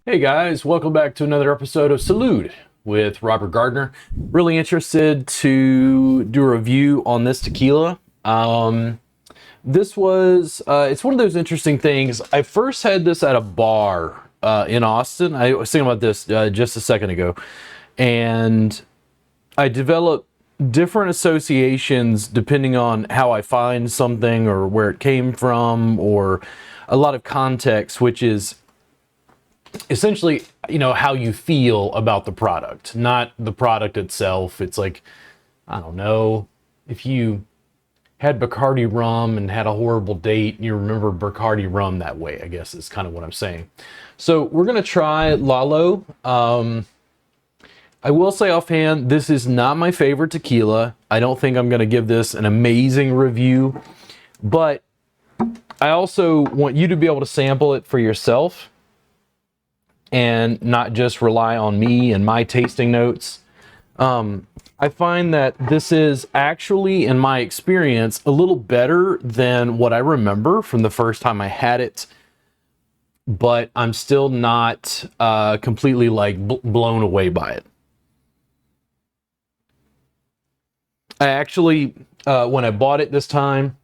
Hey guys, welcome back to another episode of Salud with Robert Gardner. Really interested to do a review on this tequila. It's one of those interesting things. I first had this at a bar in Austin. I was thinking about this just a second ago. And I developed different associations depending on how I find something or where it came from or a lot of context, which is essentially, how you feel about the product, not the product itself. It's like, I don't know, if you had Bacardi rum and had a horrible date and you remember Bacardi rum that way, I guess is kind of what I'm saying. So we're going to try LALO. I will say offhand, this is not my favorite tequila. I don't think I'm going to give this an amazing review, but I also want you to be able to sample it for yourself and not just rely on me and my tasting notes. I find that this is actually, in my experience, a little better than what I remember from the first time I had it, but I'm still not completely blown away by it. I actually, when I bought it this time,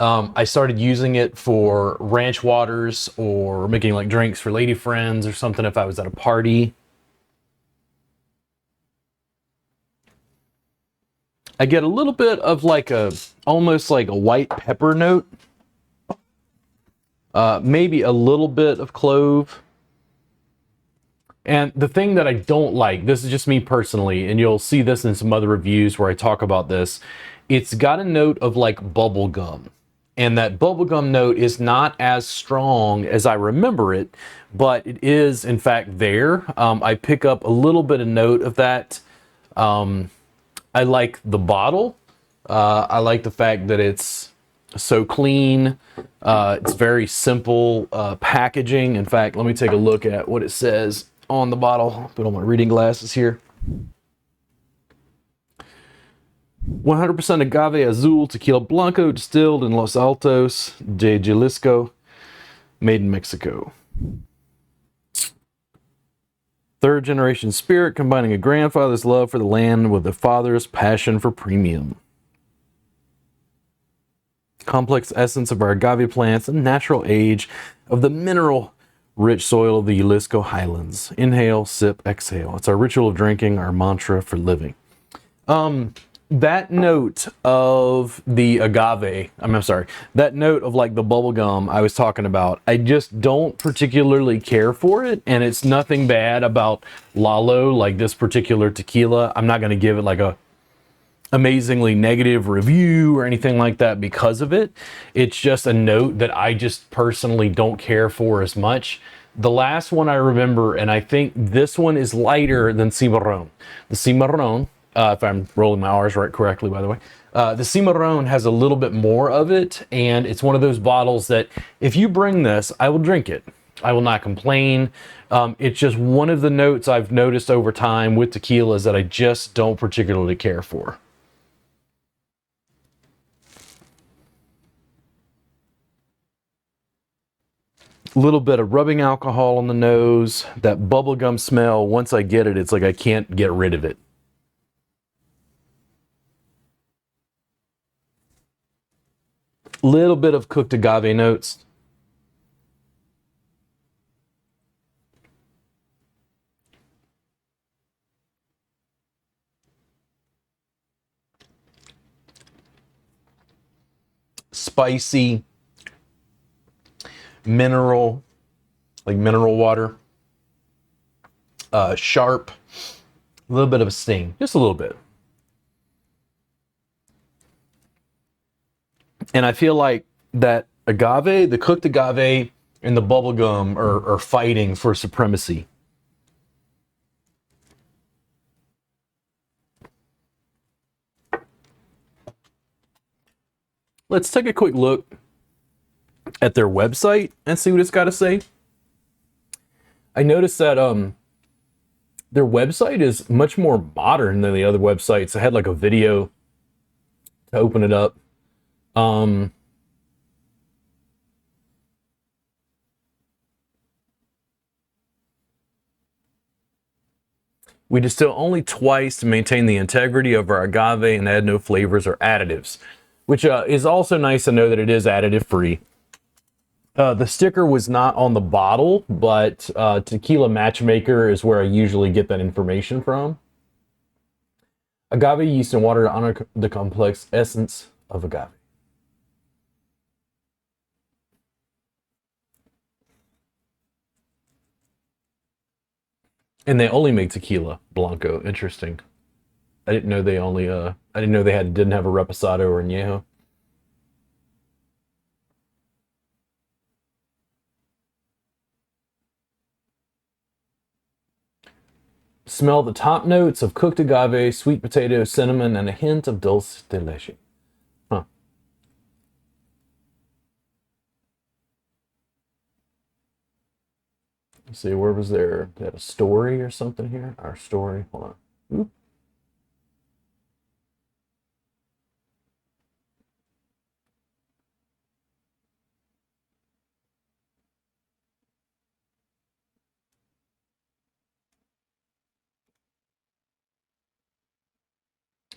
I started using it for ranch waters or making like drinks for lady friends or something if I was at a party. I get a little bit of almost like a white pepper note. Maybe a little bit of clove. And the thing that I don't like, this is just me personally, and you'll see this in some other reviews where I talk about this, it's got a note of like bubble gum. And that bubblegum note is not as strong as I remember it, but it is in fact there. I pick up a little bit of note of that. I like the bottle. I like the fact that it's so clean. It's very simple packaging. In fact, let me take a look at what it says on the bottle. Put on my reading glasses here. 100% agave azul tequila blanco distilled in Los Altos de Jalisco, made in Mexico. Third generation spirit combining a grandfather's love for the land with a father's passion for premium. Complex essence of our agave plants and natural age of the mineral rich soil of the Jalisco highlands. Inhale, sip, exhale. It's our ritual of drinking, our mantra for living. That note of the agave, that note of like the bubble gum I was talking about, I just don't particularly care for it, and it's nothing bad about LALO, like this particular tequila. I'm not going to give it like a amazingly negative review or anything like that because of it. It's just a note that I just personally don't care for as much. The last one I remember, and I think this one is lighter than Cimarron. The Cimarron, if I'm rolling my R's right correctly, by the way. The Cimarron has a little bit more of it, and it's one of those bottles that if you bring this, I will drink it. I will not complain. It's just one of the notes I've noticed over time with tequilas that I just don't particularly care for. A little bit of rubbing alcohol on the nose. That bubblegum smell, once I get it, it's like I can't get rid of it. Little bit of cooked agave notes. Spicy, mineral, like mineral water. Sharp, a little bit of a sting, just a little bit. And I feel like that agave, the cooked agave and the bubblegum are fighting for supremacy. Let's take a quick look at their website and see what it's got to say. I noticed that their website is much more modern than the other websites. I had like a video to open it up. We distill only twice to maintain the integrity of our agave and add no flavors or additives, which is also nice to know that it is additive free. The sticker was not on the bottle, but Tequila Matchmaker is where I usually get that information from. Agave yeast and water to honor the complex essence of agave. And they only make tequila Blanco. Interesting. I didn't know they only I didn't know they didn't have a reposado or añejo. Smell the top notes of cooked agave, sweet potato, cinnamon, and a hint of dulce de leche. Huh. Let's see, where was there? They had a story or something here? Our story. Hold on. Oop.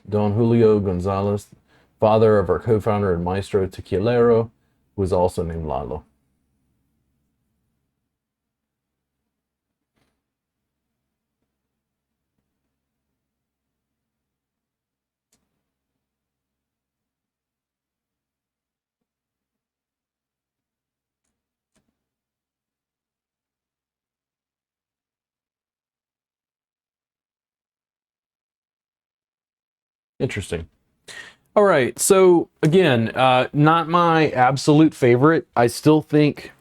Don Julio Gonzalez, father of our co-founder and maestro tequilero, who was also named Lalo. Interesting. All right, so again, not my absolute favorite. I still think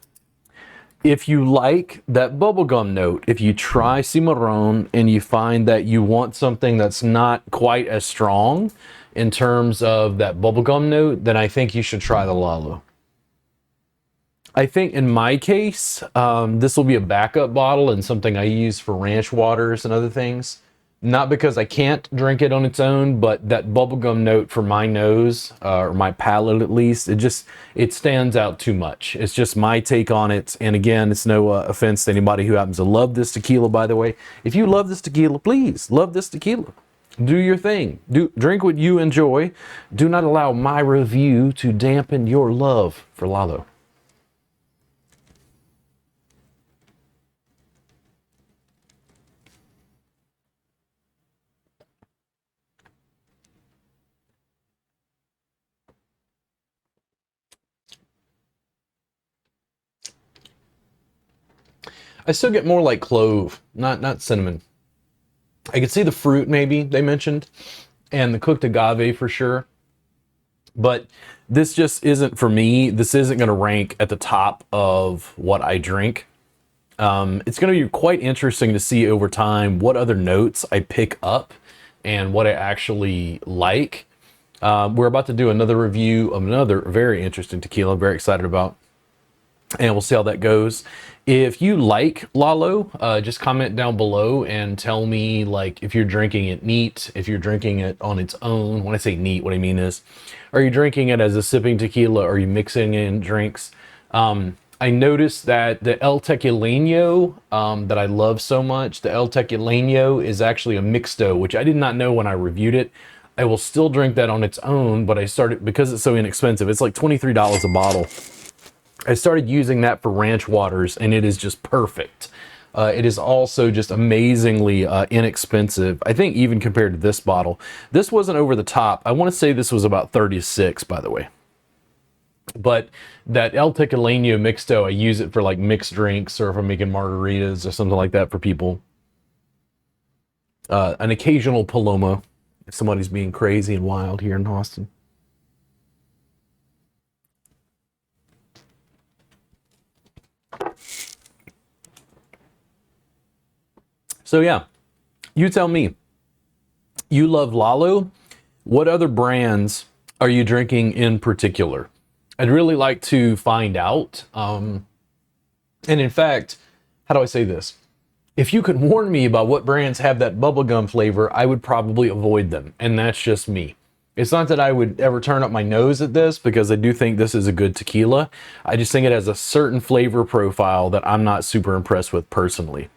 if you like that bubblegum note, if you try Cimarron and you find that you want something that's not quite as strong in terms of that bubblegum note, then I think you should try the LALO. I think in my case, this will be a backup bottle and something I use for ranch waters and other things. Not because I can't drink it on its own, but that bubblegum note for my nose, or my palate at least, it stands out too much. It's just my take on it. And again, it's no offense to anybody who happens to love this tequila, by the way. If you love this tequila, please love this tequila. Do your thing. Drink what you enjoy. Do not allow my review to dampen your love for LALO. I still get more like clove, not cinnamon. I could see the fruit maybe they mentioned, and the cooked agave for sure. But this just isn't for me. This isn't going to rank at the top of what I drink. It's going to be quite interesting to see over time what other notes I pick up and what I actually like. We're about to do another review of another very interesting tequila I'm very excited about, and we'll see how that goes. If you like LALO, just comment down below and tell me, like, if you're drinking it neat, if you're drinking it on its own. When I say neat, what I mean is, are you drinking it as a sipping tequila? Are you mixing in drinks? I noticed that the El Tequileño, that I love so much, the El Tequileño is actually a mixto, which I did not know when I reviewed it. I will still drink that on its own, but I started, because it's so inexpensive, it's like $23 a bottle. I started using that for ranch waters, and it is just perfect. It is also just amazingly inexpensive. I think even compared to this bottle. This wasn't over the top. I want to say this was about 36, by the way. But that El Tequileño Mixto, I use it for like mixed drinks, or if I'm making margaritas or something like that for people. An occasional Paloma, if somebody's being crazy and wild here in Austin. So yeah, you tell me. You love LALO. What other brands are you drinking in particular? I'd really like to find out. And in fact, how do I say this? If you could warn me about what brands have that bubblegum flavor, I would probably avoid them. And that's just me. It's not that I would ever turn up my nose at this, because I do think this is a good tequila. I just think it has a certain flavor profile that I'm not super impressed with personally.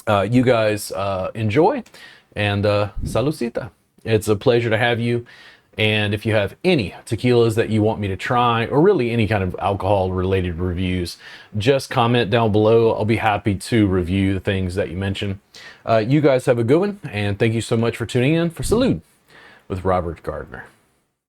you guys enjoy, and saludcita. It's a pleasure to have you. And if you have any tequilas that you want me to try, or really any kind of alcohol related reviews, just comment down below. I'll be happy to review the things that you mention. You guys have a good one, and thank you so much for tuning in for Salud with Robert Gardner.